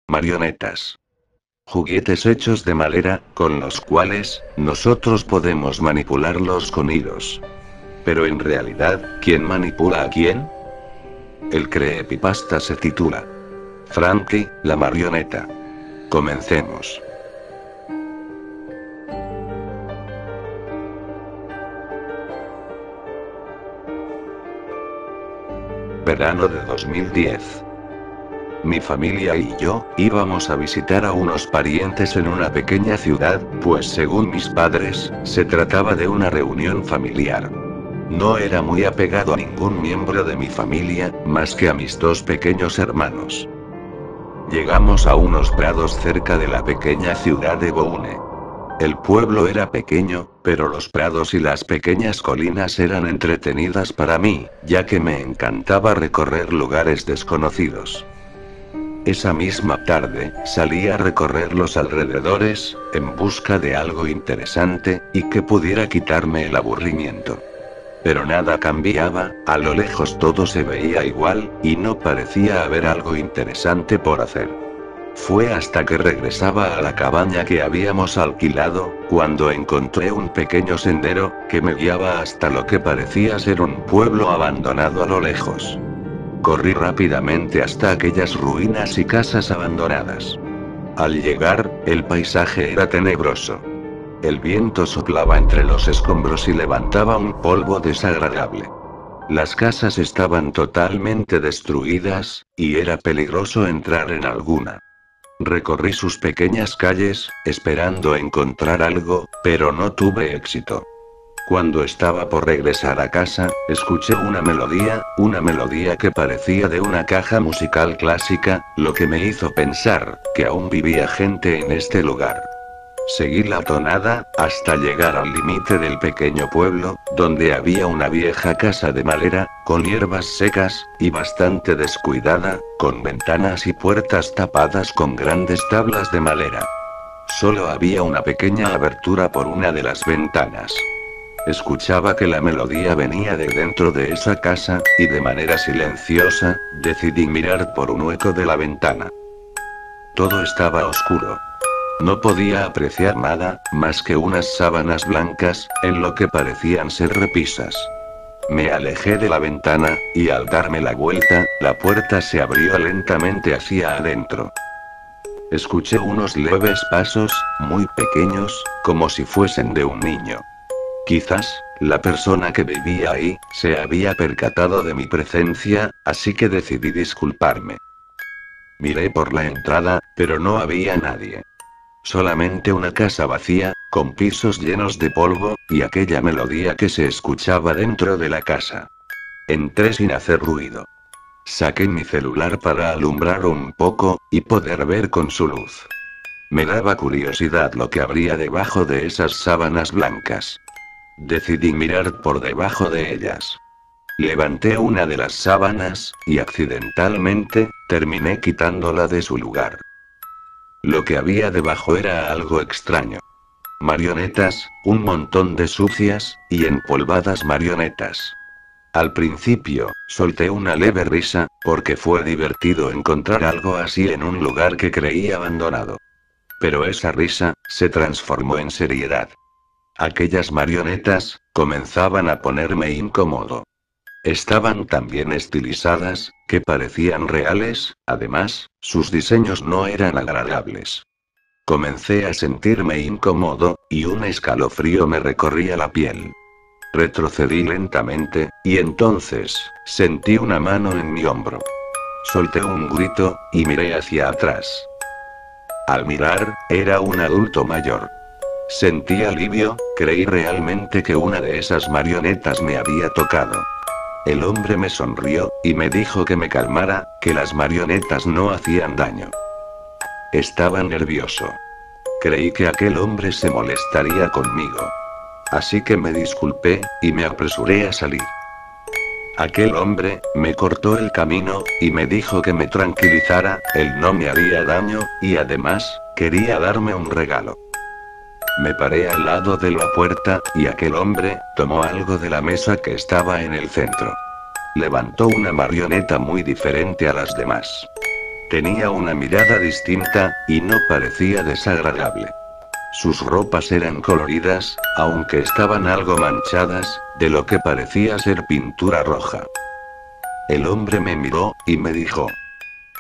Marionetas. Juguetes hechos de madera, con los cuales, nosotros podemos manipularlos con hilos. Pero en realidad, ¿quién manipula a quién? El creepypasta se titula Frankie, la marioneta. Comencemos. Verano de 2010. Mi familia y yo íbamos a visitar a unos parientes en una pequeña ciudad, pues según mis padres, se trataba de una reunión familiar. No era muy apegado a ningún miembro de mi familia, más que a mis dos pequeños hermanos. Llegamos a unos prados cerca de la pequeña ciudad de Boone. El pueblo era pequeño, pero los prados y las pequeñas colinas eran entretenidas para mí, ya que me encantaba recorrer lugares desconocidos. Esa misma tarde, salí a recorrer los alrededores, en busca de algo interesante, y que pudiera quitarme el aburrimiento. Pero nada cambiaba, a lo lejos todo se veía igual, y no parecía haber algo interesante por hacer. Fue hasta que regresaba a la cabaña que habíamos alquilado, cuando encontré un pequeño sendero, que me guiaba hasta lo que parecía ser un pueblo abandonado a lo lejos. Corrí rápidamente hasta aquellas ruinas y casas abandonadas. Al llegar, el paisaje era tenebroso. El viento soplaba entre los escombros y levantaba un polvo desagradable. Las casas estaban totalmente destruidas, y era peligroso entrar en alguna. Recorrí sus pequeñas calles, esperando encontrar algo, pero no tuve éxito. Cuando estaba por regresar a casa, escuché una melodía que parecía de una caja musical clásica, lo que me hizo pensar que aún vivía gente en este lugar. Seguí la tonada, hasta llegar al límite del pequeño pueblo, donde había una vieja casa de madera, con hierbas secas, y bastante descuidada, con ventanas y puertas tapadas con grandes tablas de madera. Solo había una pequeña abertura por una de las ventanas. Escuchaba que la melodía venía de dentro de esa casa, y de manera silenciosa, decidí mirar por un hueco de la ventana. Todo estaba oscuro. No podía apreciar nada, más que unas sábanas blancas, en lo que parecían ser repisas. Me alejé de la ventana, y al darme la vuelta, la puerta se abrió lentamente hacia adentro. Escuché unos leves pasos, muy pequeños, como si fuesen de un niño. Quizás, la persona que vivía ahí, se había percatado de mi presencia, así que decidí disculparme. Miré por la entrada, pero no había nadie. Solamente una casa vacía, con pisos llenos de polvo, y aquella melodía que se escuchaba dentro de la casa. Entré sin hacer ruido. Saqué mi celular para alumbrar un poco, y poder ver con su luz. Me daba curiosidad lo que habría debajo de esas sábanas blancas. Decidí mirar por debajo de ellas. Levanté una de las sábanas, y accidentalmente, terminé quitándola de su lugar. Lo que había debajo era algo extraño. Marionetas, un montón de sucias, y empolvadas marionetas. Al principio, solté una leve risa, porque fue divertido encontrar algo así en un lugar que creí abandonado. Pero esa risa, se transformó en seriedad. Aquellas marionetas, comenzaban a ponerme incómodo. Estaban tan bien estilizadas, que parecían reales, además, sus diseños no eran agradables. Comencé a sentirme incómodo, y un escalofrío me recorría la piel. Retrocedí lentamente, y entonces, sentí una mano en mi hombro. Solté un grito, y miré hacia atrás. Al mirar, era un adulto mayor. Sentí alivio, creí realmente que una de esas marionetas me había tocado. El hombre me sonrió, y me dijo que me calmara, que las marionetas no hacían daño. Estaba nervioso. Creí que aquel hombre se molestaría conmigo. Así que me disculpé, y me apresuré a salir. Aquel hombre, me cortó el camino, y me dijo que me tranquilizara, él no me haría daño, y además, quería darme un regalo. Me paré al lado de la puerta, y aquel hombre, tomó algo de la mesa que estaba en el centro. Levantó una marioneta muy diferente a las demás. Tenía una mirada distinta, y no parecía desagradable. Sus ropas eran coloridas, aunque estaban algo manchadas, de lo que parecía ser pintura roja. El hombre me miró, y me dijo: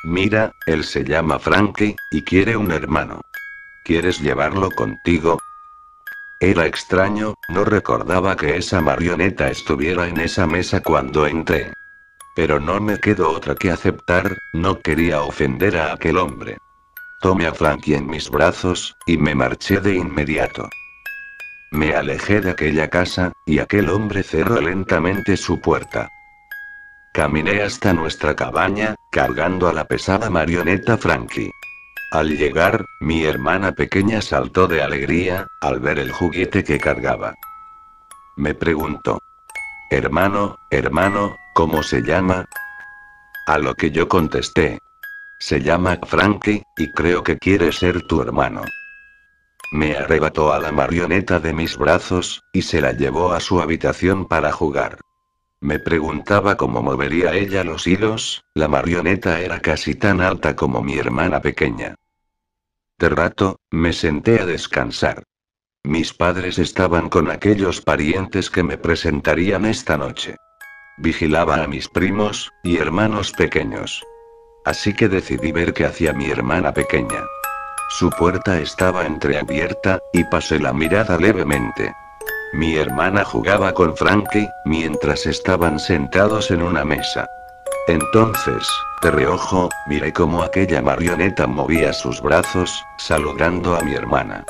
mira, él se llama Frankie, y quiere un hermano. ¿Quieres llevarlo contigo? Era extraño, no recordaba que esa marioneta estuviera en esa mesa cuando entré. Pero no me quedó otra que aceptar, no quería ofender a aquel hombre. Tomé a Frankie en mis brazos, y me marché de inmediato. Me alejé de aquella casa, y aquel hombre cerró lentamente su puerta. Caminé hasta nuestra cabaña, cargando a la pesada marioneta Frankie. Al llegar, mi hermana pequeña saltó de alegría, al ver el juguete que cargaba. Me preguntó: hermano, ¿cómo se llama? A lo que yo contesté: se llama Frankie, y creo que quiere ser tu hermano. Me arrebató a la marioneta de mis brazos, y se la llevó a su habitación para jugar. Me preguntaba cómo movería ella los hilos, la marioneta era casi tan alta como mi hermana pequeña. De rato, me senté a descansar. Mis padres estaban con aquellos parientes que me presentarían esta noche. Vigilaba a mis primos y hermanos pequeños. Así que decidí ver qué hacía mi hermana pequeña. Su puerta estaba entreabierta, y pasé la mirada levemente. Mi hermana jugaba con Frankie, mientras estaban sentados en una mesa. Entonces, de reojo, miré cómo aquella marioneta movía sus brazos, saludando a mi hermana.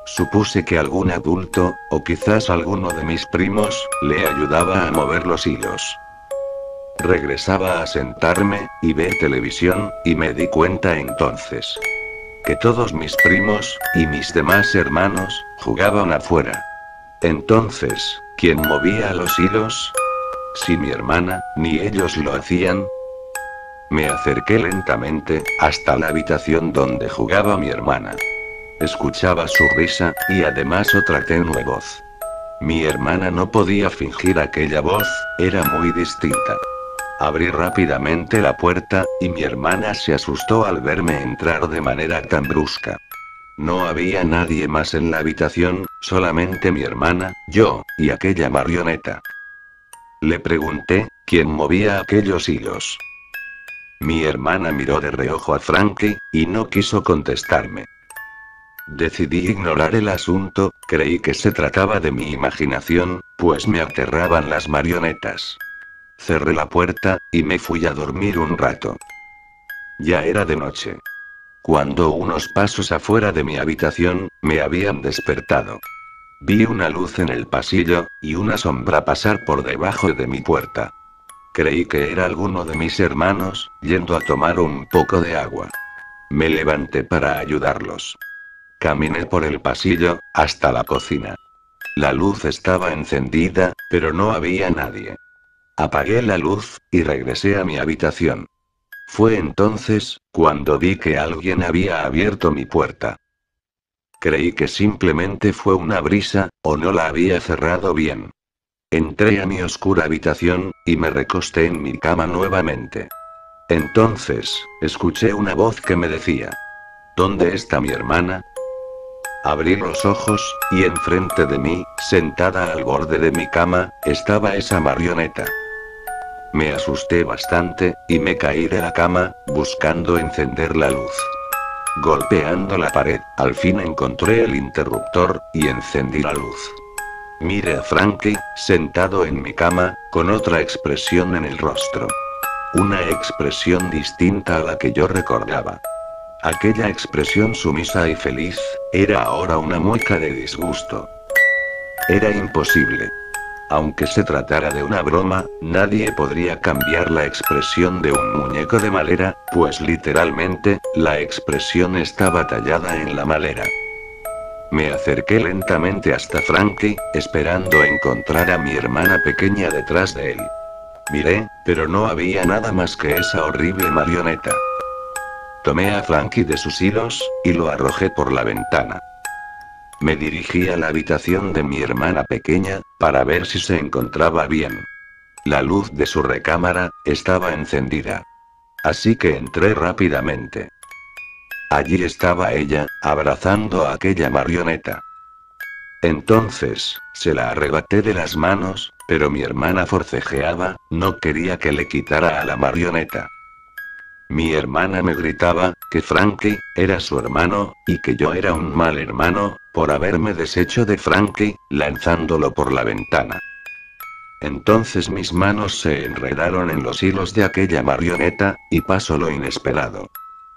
Supuse que algún adulto, o quizás alguno de mis primos, le ayudaba a mover los hilos. Regresaba a sentarme, y ver televisión, y me di cuenta entonces que todos mis primos, y mis demás hermanos, jugaban afuera. Entonces, ¿quién movía los hilos? Si mi hermana, ni ellos lo hacían. Me acerqué lentamente, hasta la habitación donde jugaba mi hermana. Escuchaba su risa, y además otra tenue voz. Mi hermana no podía fingir aquella voz, era muy distinta. Abrí rápidamente la puerta, y mi hermana se asustó al verme entrar de manera tan brusca. No había nadie más en la habitación, solamente mi hermana, yo, y aquella marioneta. Le pregunté, ¿quién movía aquellos hilos? Mi hermana miró de reojo a Frankie, y no quiso contestarme. Decidí ignorar el asunto, creí que se trataba de mi imaginación, pues me aterraban las marionetas. Cerré la puerta, y me fui a dormir un rato. Ya era de noche. Cuando unos pasos afuera de mi habitación, me habían despertado. Vi una luz en el pasillo, y una sombra pasar por debajo de mi puerta. Creí que era alguno de mis hermanos, yendo a tomar un poco de agua. Me levanté para ayudarlos. Caminé por el pasillo, hasta la cocina. La luz estaba encendida, pero no había nadie. Apagué la luz, y regresé a mi habitación. Fue entonces, cuando vi que alguien había abierto mi puerta. Creí que simplemente fue una brisa, o no la había cerrado bien. Entré a mi oscura habitación, y me recosté en mi cama nuevamente. Entonces, escuché una voz que me decía: ¿dónde está mi hermana? Abrí los ojos, y enfrente de mí, sentada al borde de mi cama, estaba esa marioneta. Me asusté bastante, y me caí de la cama, buscando encender la luz. Golpeando la pared, al fin encontré el interruptor, y encendí la luz. Miré a Frankie, sentado en mi cama, con otra expresión en el rostro. Una expresión distinta a la que yo recordaba. Aquella expresión sumisa y feliz, era ahora una mueca de disgusto. Era imposible. Aunque se tratara de una broma, nadie podría cambiar la expresión de un muñeco de madera, pues literalmente, la expresión estaba tallada en la madera. Me acerqué lentamente hasta Frankie, esperando encontrar a mi hermana pequeña detrás de él. Miré, pero no había nada más que esa horrible marioneta. Tomé a Frankie de sus hilos, y lo arrojé por la ventana. Me dirigí a la habitación de mi hermana pequeña, para ver si se encontraba bien. La luz de su recámara, estaba encendida. así que entré rápidamente. Allí estaba ella, abrazando a aquella marioneta. Entonces, se la arrebaté de las manos, pero mi hermana forcejeaba, no quería que le quitara a la marioneta. Mi hermana me gritaba, que Frankie era su hermano, y que yo era un mal hermano, por haberme deshecho de Frankie, lanzándolo por la ventana. Entonces mis manos se enredaron en los hilos de aquella marioneta, y pasó lo inesperado.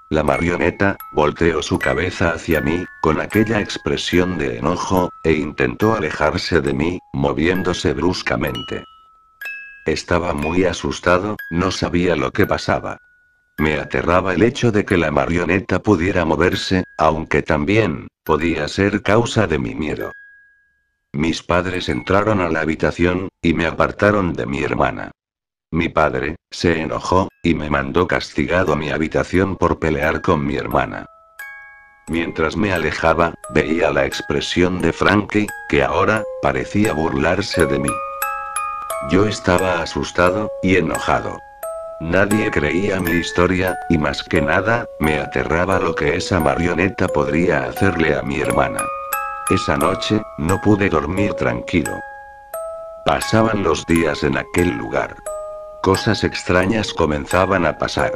La marioneta volteó su cabeza hacia mí, con aquella expresión de enojo, e intentó alejarse de mí, moviéndose bruscamente. Estaba muy asustado, no sabía lo que pasaba. Me aterraba el hecho de que la marioneta pudiera moverse, aunque también podía ser causa de mi miedo. Mis padres entraron a la habitación, y me apartaron de mi hermana. Mi padre se enojó, y me mandó castigado a mi habitación por pelear con mi hermana. Mientras me alejaba, veía la expresión de Frankie, que ahora parecía burlarse de mí. Yo estaba asustado y enojado. Nadie creía mi historia, y más que nada, me aterraba lo que esa marioneta podría hacerle a mi hermana. Esa noche, no pude dormir tranquilo. Pasaban los días en aquel lugar. Cosas extrañas comenzaban a pasar.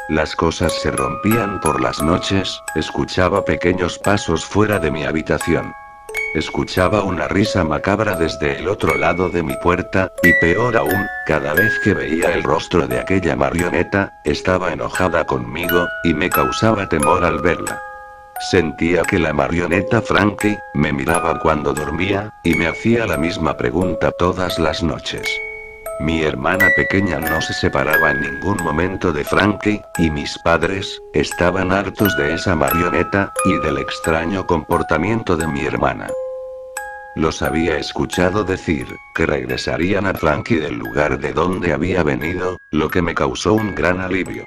Las cosas se rompían por las noches, escuchaba pequeños pasos fuera de mi habitación. Escuchaba una risa macabra desde el otro lado de mi puerta, y peor aún, cada vez que veía el rostro de aquella marioneta, estaba enojada conmigo, y me causaba temor al verla. Sentía que la marioneta Frankie me miraba cuando dormía, y me hacía la misma pregunta todas las noches. Mi hermana pequeña no se separaba en ningún momento de Frankie, y mis padres estaban hartos de esa marioneta, y del extraño comportamiento de mi hermana. Los había escuchado decir que regresarían a Frankie del lugar de donde había venido, lo que me causó un gran alivio.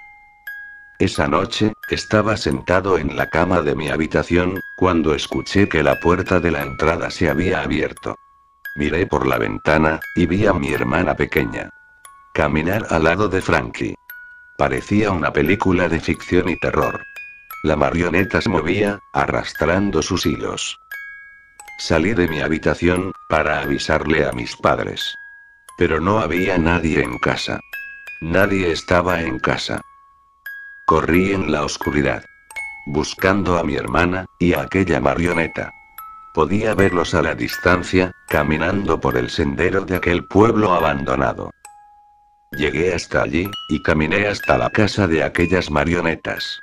Esa noche, estaba sentado en la cama de mi habitación, cuando escuché que la puerta de la entrada se había abierto. Miré por la ventana, y vi a mi hermana pequeña caminar al lado de Frankie. Parecía una película de ficción y terror. La marioneta se movía, arrastrando sus hilos. Salí de mi habitación, para avisarle a mis padres. Pero no había nadie en casa. Nadie estaba en casa. Corrí en la oscuridad, buscando a mi hermana, y a aquella marioneta. Podía verlos a la distancia, caminando por el sendero de aquel pueblo abandonado. Llegué hasta allí, y caminé hasta la casa de aquellas marionetas.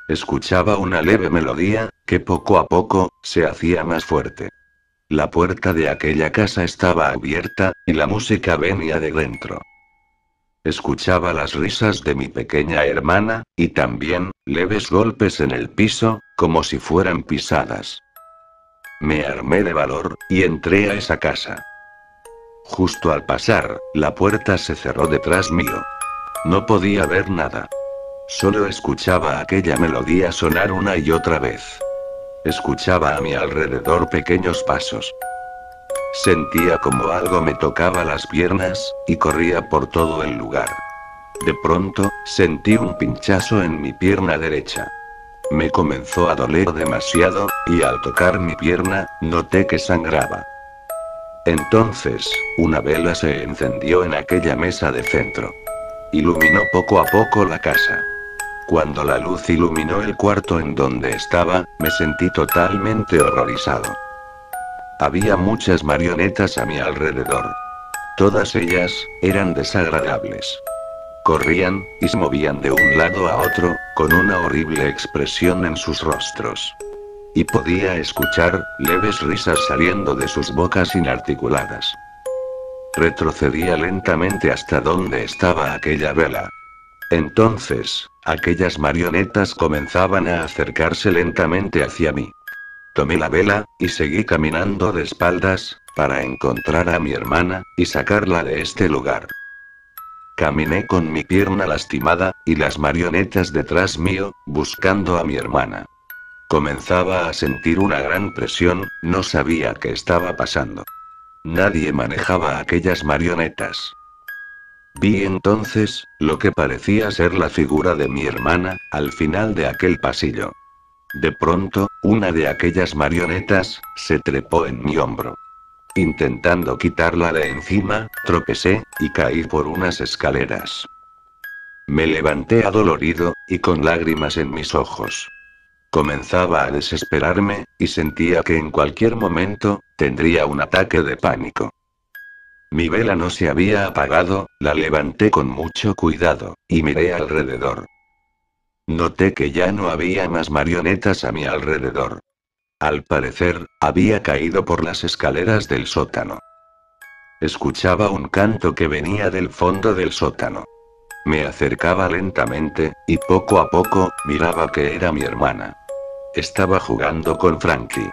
Escuchaba una leve melodía, que poco a poco, se hacía más fuerte. La puerta de aquella casa estaba abierta, y la música venía de dentro. Escuchaba las risas de mi pequeña hermana, y también, leves golpes en el piso, como si fueran pisadas. Me armé de valor, y entré a esa casa. Justo al pasar, la puerta se cerró detrás mío. No podía ver nada. Solo escuchaba aquella melodía sonar una y otra vez. Escuchaba a mi alrededor pequeños pasos. Sentía como algo me tocaba las piernas, y corría por todo el lugar. De pronto, sentí un pinchazo en mi pierna derecha. Me comenzó a doler demasiado, y al tocar mi pierna, noté que sangraba. Entonces, una vela se encendió en aquella mesa de centro. Iluminó poco a poco la casa. Cuando la luz iluminó el cuarto en donde estaba, me sentí totalmente horrorizado. Había muchas marionetas a mi alrededor. Todas ellas eran desagradables. Corrían, y se movían de un lado a otro, con una horrible expresión en sus rostros. Y podía escuchar leves risas saliendo de sus bocas inarticuladas. Retrocedía lentamente hasta donde estaba aquella vela. Entonces, aquellas marionetas comenzaban a acercarse lentamente hacia mí. Tomé la vela, y seguí caminando de espaldas, para encontrar a mi hermana, y sacarla de este lugar. Caminé con mi pierna lastimada, y las marionetas detrás mío, buscando a mi hermana. Comenzaba a sentir una gran presión, no sabía qué estaba pasando. Nadie manejaba aquellas marionetas. Vi entonces, lo que parecía ser la figura de mi hermana, al final de aquel pasillo. De pronto, una de aquellas marionetas, se trepó en mi hombro. Intentando quitarla de encima, tropecé, y caí por unas escaleras. Me levanté adolorido, y con lágrimas en mis ojos. Comenzaba a desesperarme, y sentía que en cualquier momento, tendría un ataque de pánico. Mi vela no se había apagado, la levanté con mucho cuidado, y miré alrededor. Noté que ya no había más marionetas a mi alrededor. Al parecer, había caído por las escaleras del sótano. Escuchaba un canto que venía del fondo del sótano. Me acercaba lentamente, y poco a poco, miraba que era mi hermana. Estaba jugando con Frankie.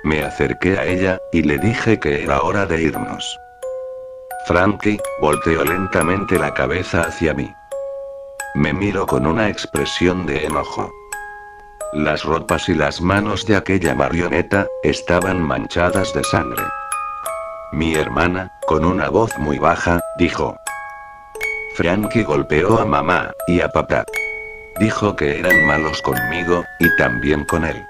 Me acerqué a ella, y le dije que era hora de irnos. Frankie volteó lentamente la cabeza hacia mí. Me miró con una expresión de enojo. Las ropas y las manos de aquella marioneta estaban manchadas de sangre. Mi hermana, con una voz muy baja, dijo: Frankie golpeó a mamá y a papá. Dijo que eran malos conmigo, y también con él.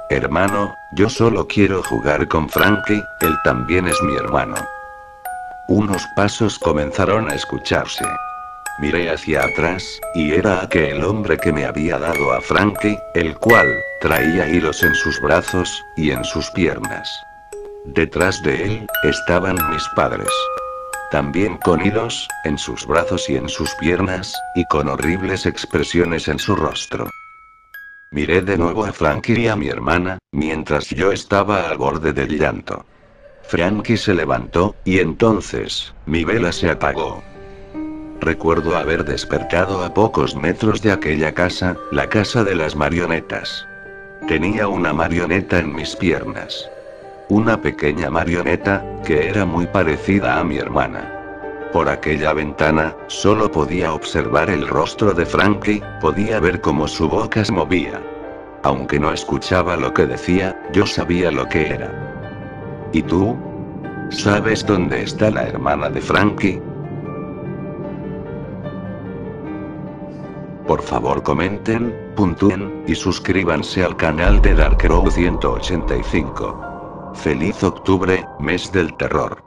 Hermano, yo solo quiero jugar con Frankie, él también es mi hermano. Unos pasos comenzaron a escucharse. Miré hacia atrás, y era aquel hombre que me había dado a Frankie, el cual traía hilos en sus brazos y en sus piernas. Detrás de él estaban mis padres. También con hilos en sus brazos y en sus piernas, y con horribles expresiones en su rostro. Miré de nuevo a Frankie y a mi hermana, mientras yo estaba al borde del llanto. Frankie se levantó, y entonces, mi vela se apagó. Recuerdo haber despertado a pocos metros de aquella casa, la casa de las marionetas. Tenía una marioneta en mis piernas. Una pequeña marioneta, que era muy parecida a mi hermana. Por aquella ventana, solo podía observar el rostro de Frankie, podía ver cómo su boca se movía. Aunque no escuchaba lo que decía, yo sabía lo que era. ¿Y tú? ¿Sabes dónde está la hermana de Frankie? Por favor comenten, puntúen, y suscríbanse al canal de Dark Crow 185. ¡Feliz octubre, mes del terror!